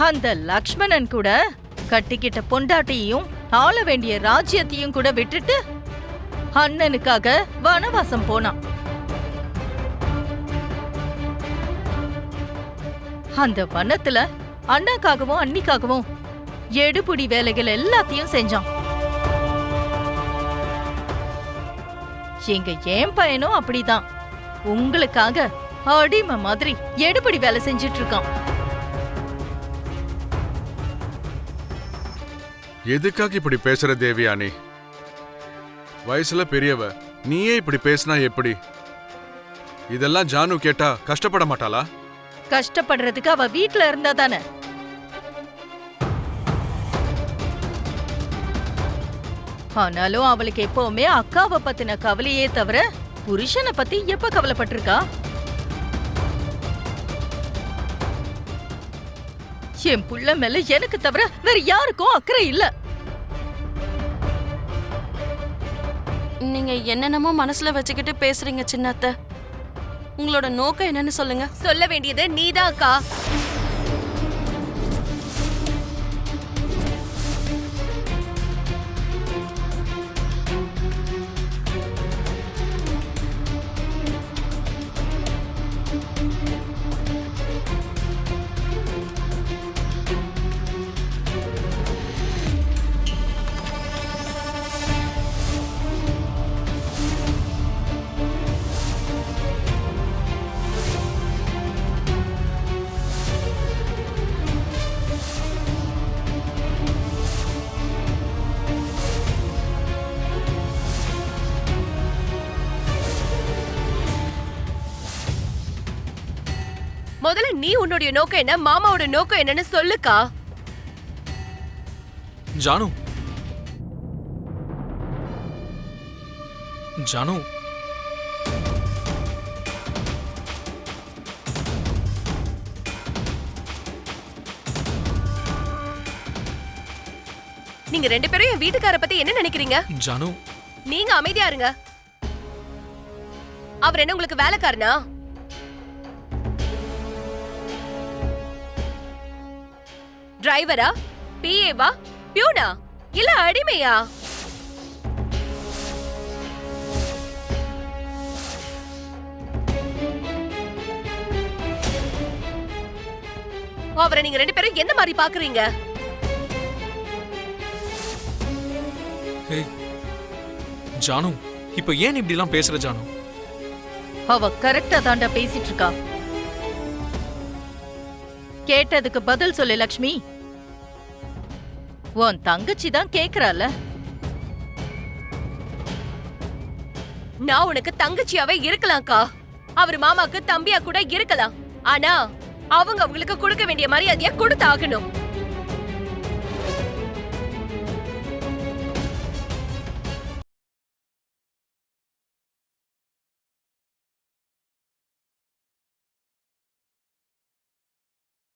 அந்த லக்ஷ்மணன் கூட கட்டிக்கிட்ட பொண்டாட்டியையும் ஆள வேண்டிய ராஜ்யத்தையும் கூட விட்டுட்டு அண்ணனுக்காக வனவாசம் போனான். அந்த வனத்துல அண்ணாக்காகவும் அண்ணிக்காகவும் எடுபுடி வேலைகள் எல்லாத்தையும் செஞ்சான். எங்க ஏன் பையனும் அப்படிதான் உங்களுக்காக அடிமை மாதிரி எடுபடி வேலை செஞ்சிட்டு இருக்கான். எதுக்காக இப்படி பேசுற தேவியானி? வயசுல பெரியவ, நீயே இப்படி பேசினா எப்படி? இதெல்லாம் ஜானு கேட்டா கஷ்டப்பட மாட்டாளா? கஷ்டப்படுறதுக்கு அவ வீட்ல இருந்தா தானே. ஆனாலும் அவளுக்கு எப்பவுமே அக்காவை பத்தின கவலையே தவிர புருஷனை பத்தி எப்ப கவலைப்பட்டிருக்கா? என் புள்ள மேல எனக்கு தவிர வேற யாருக்கும் அக்கறை இல்ல. நீங்க என்னென்னமோ மனசுல வச்சுக்கிட்டு பேசுறீங்க சின்னத்த. உங்களோட நோக்கம் என்னன்னு சொல்லுங்க. சொல்ல வேண்டியது நீதான் அக்கா. முதல்ல நீ உன்னுடைய நோக்கம் என்ன, மாமாவோட நோக்கம் என்னன்னு சொல்லுக்கா. ஜானு, ஜானு, நீங்க ரெண்டு பேரும் என் வீட்டுக்கார பத்தி என்ன நினைக்கிறீங்க? ஜானு, நீங்க அமைதியா இருங்க. அவர் என்ன உங்களுக்கு வேலைக்காரனா? டிரைவரா, பிஏவா, பியூனா, இல்ல அடிமையா? அவரை நீங்க ரெண்டு பேரும் எந்த மாதிரி பாக்குறீங்க? ஜானு, இப்ப ஏன் இப்படி எல்லாம் பேசுற ஜானு? அவ கரெக்டா தாண்டா பேசிட்டு இருக்கா. கேட்டதுக்கு பதில் சொல்லு லக்ஷ்மி. உன் தங்கச்சி தான் கேக்குறால. நான் உனக்கு தங்கச்சியாவே இருக்கலாம்க்கா. அவர் மாமாக்கு தம்பியா கூட இருக்கலாம். ஆனா அவங்க அவங்களுக்கு கொடுக்க வேண்டிய மரியாதையா கொடுத்தாகணும்.